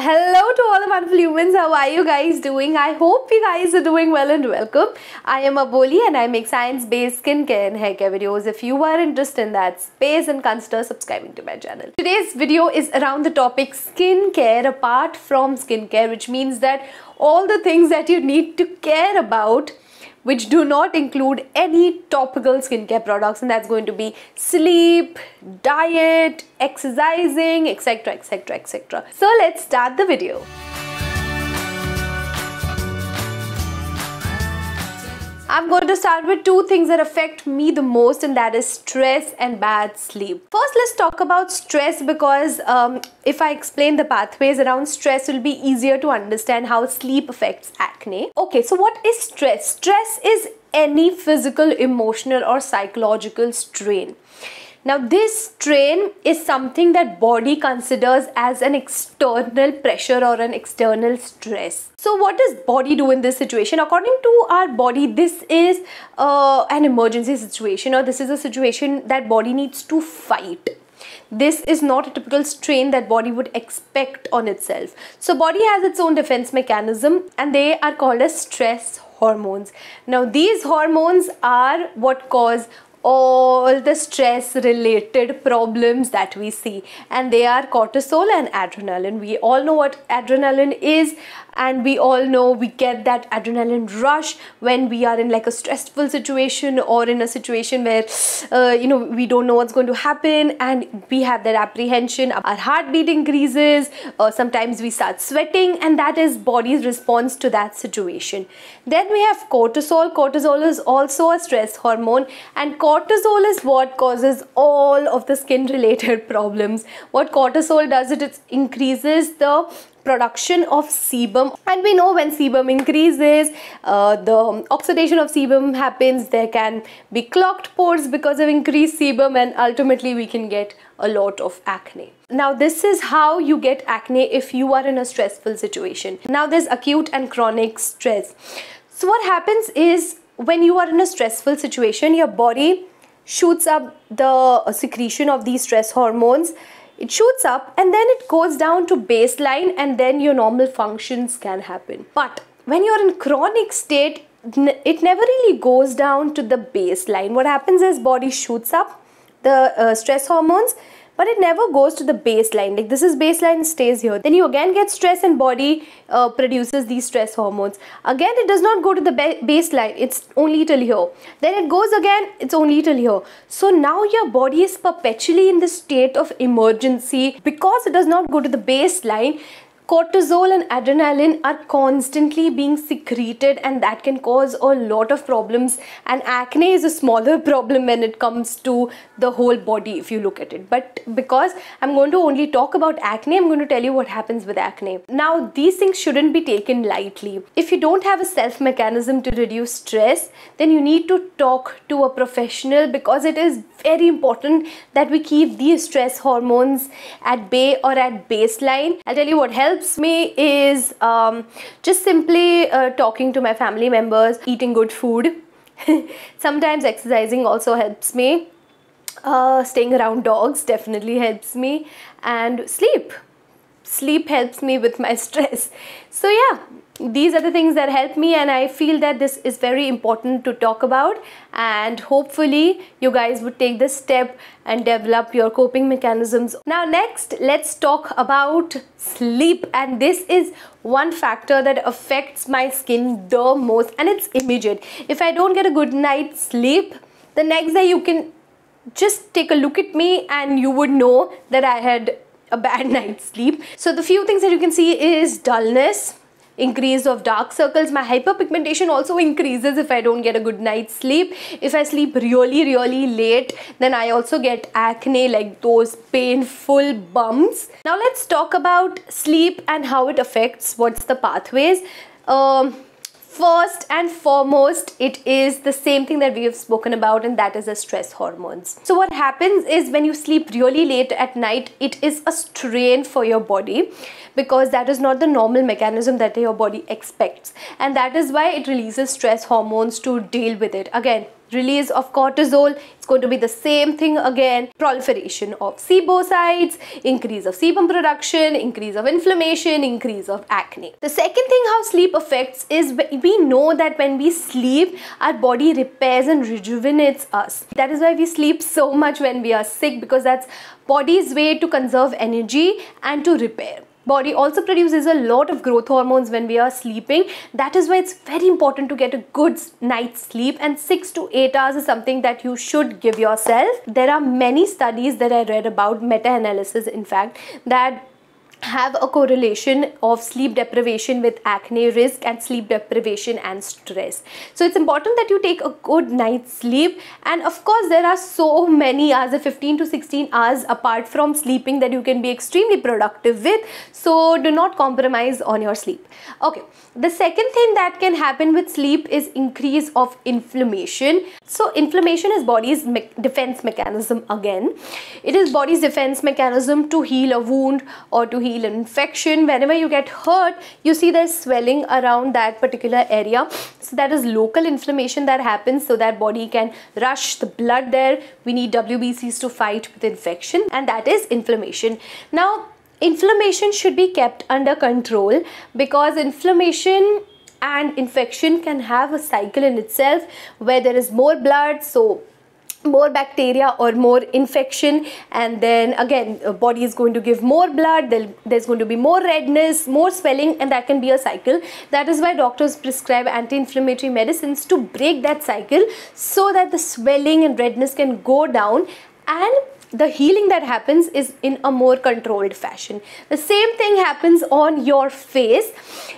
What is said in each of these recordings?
Hello to all the wonderful humans. How are you guys doing? I hope you guys are doing well and welcome. I am Aboli and I make science-based skincare and hair care videos. If you are interested in that space, then consider subscribing to my channel. Today's video is around the topic skincare apart from skincare, which means that all the things that you need to care about which do not include any topical skincare products, and that's going to be sleep, diet, exercising, etc, etc, etc. So let's start the video. I'm going to start with two things that affect me the most, and that is stress and bad sleep. First, let's talk about stress because if I explain the pathways around stress, it will be easier to understand how sleep affects acne. Okay, so what is stress? Stress is any physical, emotional or psychological strain. Now this strain is something that body considers as an external pressure or an external stress. So what does body do in this situation? According to our body, this is an emergency situation, or this is a situation that body needs to fight. This is not a typical strain that body would expect on itself. So body has its own defense mechanism and they are called as stress hormones. Now these hormones are what cause all the stress related problems that we see, and they are cortisol and adrenaline. We all know what adrenaline is, and we all know we get that adrenaline rush when we are in like a stressful situation or in a situation where we don't know what's going to happen and we have that apprehension. Our heartbeat increases, sometimes we start sweating, and that is body's response to that situation. Then we have cortisol. Cortisol is also a stress hormone, and cortisol is what causes all of the skin related problems. What cortisol does, it increases the production of sebum, and we know when sebum increases, the oxidation of sebum happens. There can be clogged pores because of increased sebum, and ultimately we can get a lot of acne. Now this is how you get acne if you are in a stressful situation. Now there's acute and chronic stress. So what happens is, when you are in a stressful situation, your body shoots up the secretion of these stress hormones. It shoots up and then it goes down to baseline, and then your normal functions can happen. But when you're in chronic state, it never really goes down to the baseline. What happens is body shoots up the stress hormones, but it never goes to the baseline. Like this is baseline, stays here. Then you again get stress and body produces these stress hormones. Again, it does not go to the baseline. It's only till here. Then it goes again, it's only till here. So now your body is perpetually in the state of emergency because it does not go to the baseline. Cortisol and adrenaline are constantly being secreted, and that can cause a lot of problems, and acne is a smaller problem when it comes to the whole body if you look at it. But because I'm going to only talk about acne, I'm going to tell you what happens with acne. Now these things shouldn't be taken lightly. If you don't have a self mechanism to reduce stress, then you need to talk to a professional, because it is very important that we keep these stress hormones at bay or at baseline. I'll tell you what helps me is just simply talking to my family members, eating good food. Sometimes exercising also helps me. Staying around dogs definitely helps me, and sleep helps me with my stress. So yeah, these are the things that help me, and I feel that this is very important to talk about, and hopefully you guys would take this step and develop your coping mechanisms. Now next, let's talk about sleep, and this is one factor that affects my skin the most, and it's immediate. If I don't get a good night's sleep, the next day you can just take a look at me and you would know that I had a bad night's sleep. So the few things that you can see is dullness, increase of dark circles. My hyperpigmentation also increases if I don't get a good night's sleep. If I sleep really late, then I also get acne, like those painful bumps. Now let's talk about sleep and how it affects, what's the pathways. First and foremost, it is the same thing that we have spoken about, and that is the stress hormones. So what happens is, when you sleep really late at night, it is a strain for your body, because that is not the normal mechanism that your body expects, and that is why it releases stress hormones to deal with it. Again, release of cortisol. It's going to be the same thing again. Proliferation of sebocytes, increase of sebum production, increase of inflammation, increase of acne. The second thing how sleep affects is we know that when we sleep, our body repairs and rejuvenates us. That is why we sleep so much when we are sick, because that's body's way to conserve energy and to repair. Body also produces a lot of growth hormones when we are sleeping. That is why it's very important to get a good night's sleep, and 6 to 8 hours is something that you should give yourself. There are many studies that I read about, meta-analysis in fact, that have a correlation of sleep deprivation with acne risk and sleep deprivation and stress. So it's important that you take a good night's sleep, and of course there are so many hours, 15 to 16 hours apart from sleeping, that you can be extremely productive with. So do not compromise on your sleep. Okay, the second thing that can happen with sleep is increase of inflammation. So inflammation is body's defense mechanism again. It is body's defense mechanism to heal a wound or to heal an infection. Whenever you get hurt, you see there's swelling around that particular area. So that is local inflammation that happens, so that body can rush the blood there. We need WBCs to fight with infection, and that is inflammation. Now, inflammation should be kept under control, because inflammation and infection can have a cycle in itself where there is more blood, so more bacteria or more infection, and then again body is going to give more blood, there's going to be more redness, more swelling, and that can be a cycle. That is why doctors prescribe anti-inflammatory medicines to break that cycle, so that the swelling and redness can go down, and the healing that happens is in a more controlled fashion. The same thing happens on your face.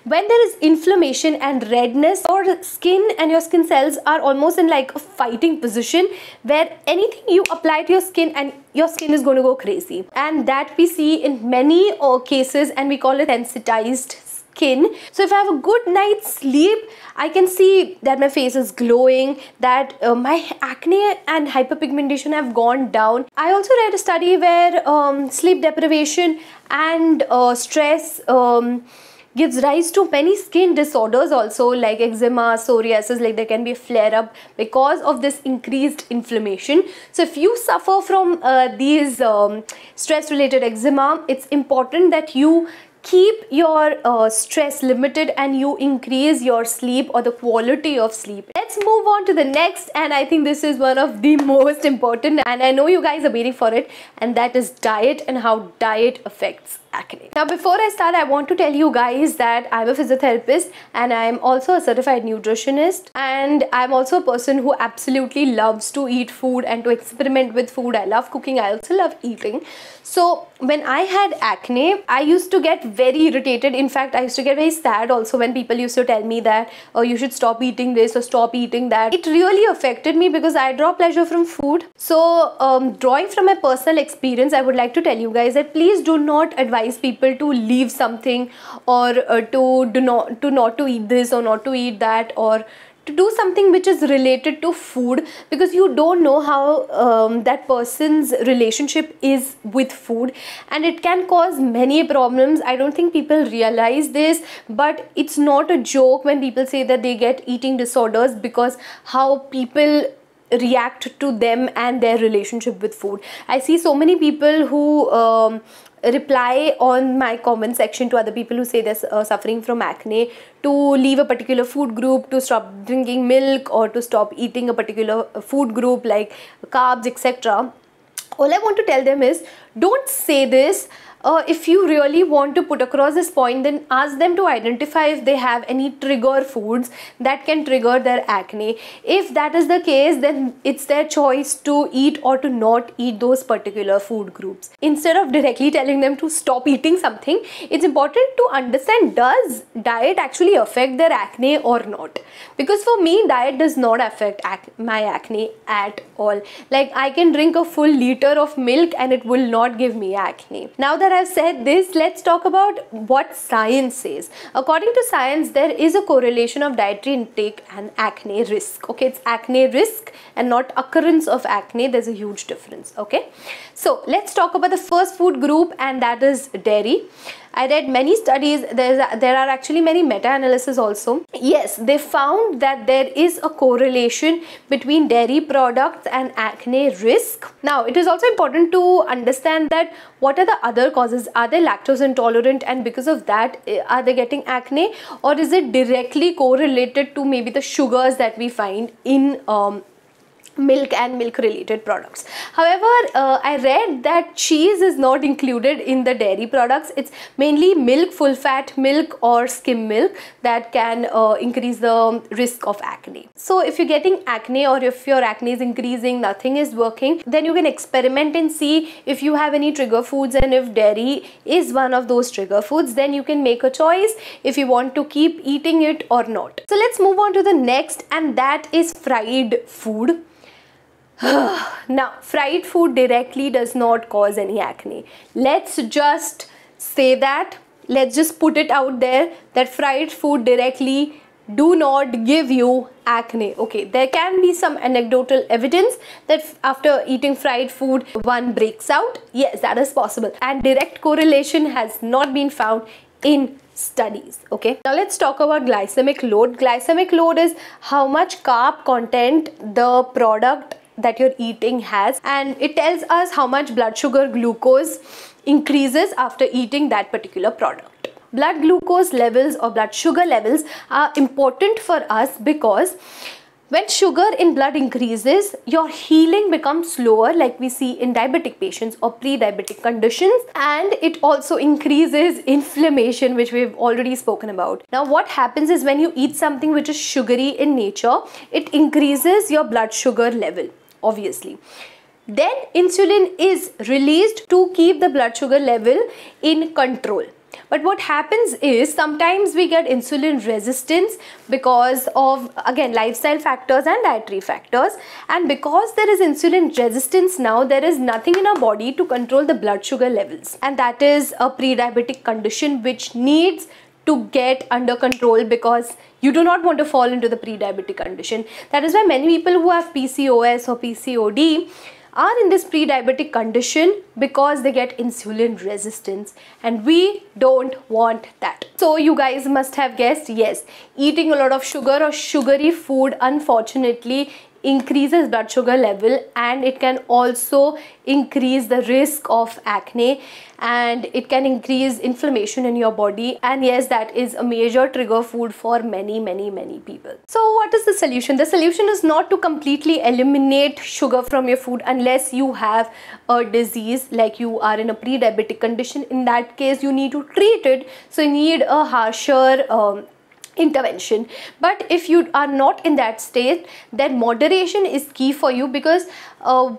When there is inflammation and redness, your skin and your skin cells are almost in like a fighting position, where anything you apply to your skin and your skin is going to go crazy. And that we see in many cases, and we call it sensitized skin. So if I have a good night's sleep, I can see that my face is glowing, that my acne and hyperpigmentation have gone down. I also read a study where sleep deprivation and stress gives rise to many skin disorders also, like eczema, psoriasis, like there can be a flare up because of this increased inflammation. So if you suffer from these stress related eczema, it's important that you keep your stress limited and you increase your sleep or the quality of sleep. Let's move on to the next, and I think this is one of the most important, and I know you guys are waiting for it, and that is diet and how diet affects acne. Now before I start, I want to tell you guys that I'm a physiotherapist and I'm also a certified nutritionist, and I'm also a person who absolutely loves to eat food and to experiment with food. I love cooking, I also love eating. So when I had acne, I used to get very irritated. In fact, I used to get very sad also when people used to tell me that, oh, you should stop eating this or stop eating that. It really affected me because I draw pleasure from food. So drawing from my personal experience, I would like to tell you guys that please do not advise people to leave something, or not to eat this or not to eat that, or to do something which is related to food, because you don't know how that person's relationship is with food, and it can cause many problems. I don't think people realize this, but it's not a joke when people say that they get eating disorders because how people react to them and their relationship with food. I see so many people who reply on my comment section to other people who say they're suffering from acne, to leave a particular food group, to stop drinking milk, or to stop eating a particular food group like carbs, etc. All I want to tell them is, don't say this. If you really want to put across this point, then ask them to identify if they have any trigger foods that can trigger their acne. If that is the case, then it's their choice to eat or to not eat those particular food groups. Instead of directly telling them to stop eating something, it's important to understand, does diet actually affect their acne or not? Because for me, diet does not affect my acne at all. Like, I can drink a full liter of milk and it will not give me acne. Now that I've said this, let's talk about what science says. According to science, there is a correlation of dietary intake and acne risk. Okay, it's acne risk and not occurrence of acne. There's a huge difference. Okay, so let's talk about the first food group, and that is dairy. I read many studies, there are actually many meta-analysis also. Yes, they found that there is a correlation between dairy products and acne risk. Now, it is also important to understand that what are the other causes? Are they lactose intolerant and because of that are they getting acne, or is it directly correlated to maybe the sugars that we find in milk and milk related products? However, I read that cheese is not included in the dairy products. It's mainly milk, full fat milk or skim milk that can increase the risk of acne. So if you're getting acne or if your acne is increasing, nothing is working, then you can experiment and see if you have any trigger foods, and if dairy is one of those trigger foods, then you can make a choice if you want to keep eating it or not. So let's move on to the next, and that is fried food. Now, fried food directly does not cause any acne. Let's just say that, let's just put it out there that fried food directly do not give you acne. Okay, there can be some anecdotal evidence that after eating fried food one breaks out. Yes, that is possible, and direct correlation has not been found in studies. Okay, now let's talk about glycemic load. Glycemic load is how much carb content the product that you're eating has, and it tells us how much blood sugar glucose increases after eating that particular product. Blood glucose levels or blood sugar levels are important for us because when sugar in blood increases, your healing becomes slower, like we see in diabetic patients or pre-diabetic conditions, and it also increases inflammation, which we've already spoken about. Now, what happens is when you eat something which is sugary in nature, it increases your blood sugar level, obviously. Then insulin is released to keep the blood sugar level in control. But what happens is sometimes we get insulin resistance because of, again, lifestyle factors and dietary factors. And because there is insulin resistance now, there is nothing in our body to control the blood sugar levels. And that is a pre-diabetic condition which needs to get under control, because you do not want to fall into the pre-diabetic condition. That is why many people who have PCOS or PCOD are in this pre-diabetic condition, because they get insulin resistance, and we don't want that. So you guys must have guessed, yes, eating a lot of sugar or sugary food unfortunately increases blood sugar level, and it can also increase the risk of acne, and it can increase inflammation in your body. And yes, that is a major trigger food for many people. So what is the solution? The solution is not to completely eliminate sugar from your food unless you have a disease, like you are in a pre-diabetic condition. In that case, you need to treat it, so you need a harsher intervention. But if you are not in that state, then moderation is key for you, because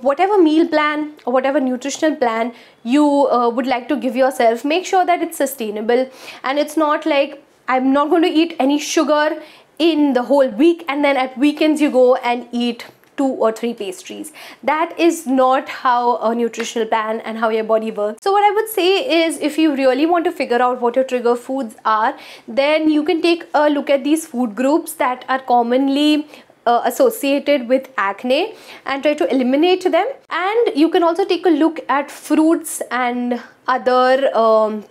whatever meal plan or whatever nutritional plan you would like to give yourself, make sure that it's sustainable, and it's not like I'm not going to eat any sugar in the whole week and then at weekends you go and eat 2 or 3 pastries. That is not how a nutritional plan and how your body works. So what I would say is, if you really want to figure out what your trigger foods are, then you can take a look at these food groups that are commonly associated with acne and try to eliminate them. And you can also take a look at fruits and other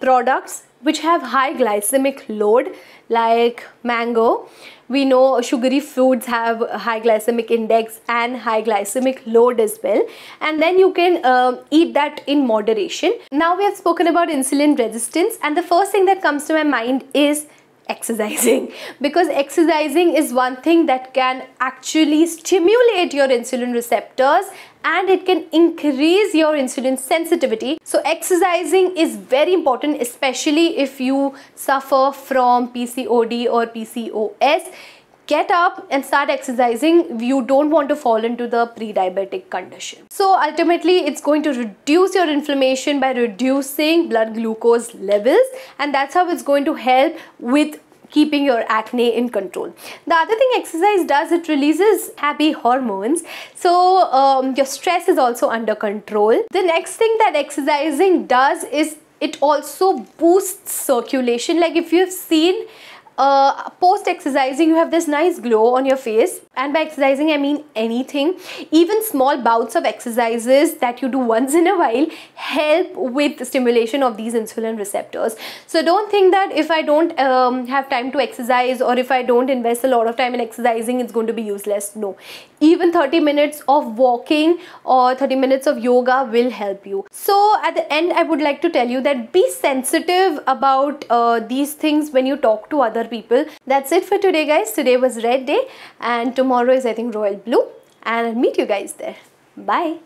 products which have high glycemic load, like mango. We know sugary foods have high glycemic index and high glycemic load as well, and then you can eat that in moderation. Now we have spoken about insulin resistance, and the first thing that comes to my mind is exercising, because exercising is one thing that can actually stimulate your insulin receptors and it can increase your insulin sensitivity. So exercising is very important, especially if you suffer from PCOD or PCOS. Get up and start exercising. You don't want to fall into the pre-diabetic condition. So ultimately, it's going to reduce your inflammation by reducing blood glucose levels, and that's how it's going to help with keeping your acne in control. The other thing exercise does, it releases happy hormones, so your stress is also under control. The next thing that exercising does is it also boosts circulation. Like if you've seen post exercising you have this nice glow on your face, and by exercising I mean anything. Even small bouts of exercises that you do once in a while help with the stimulation of these insulin receptors. So don't think that if I don't have time to exercise, or if I don't invest a lot of time in exercising, it's going to be useless. No, even 30 minutes of walking or 30 minutes of yoga will help you. So at the end, I would like to tell you that be sensitive about these things when you talk to other people. That's it for today, guys. Today was red day and tomorrow is, I think, royal blue, and I'll meet you guys there. Bye.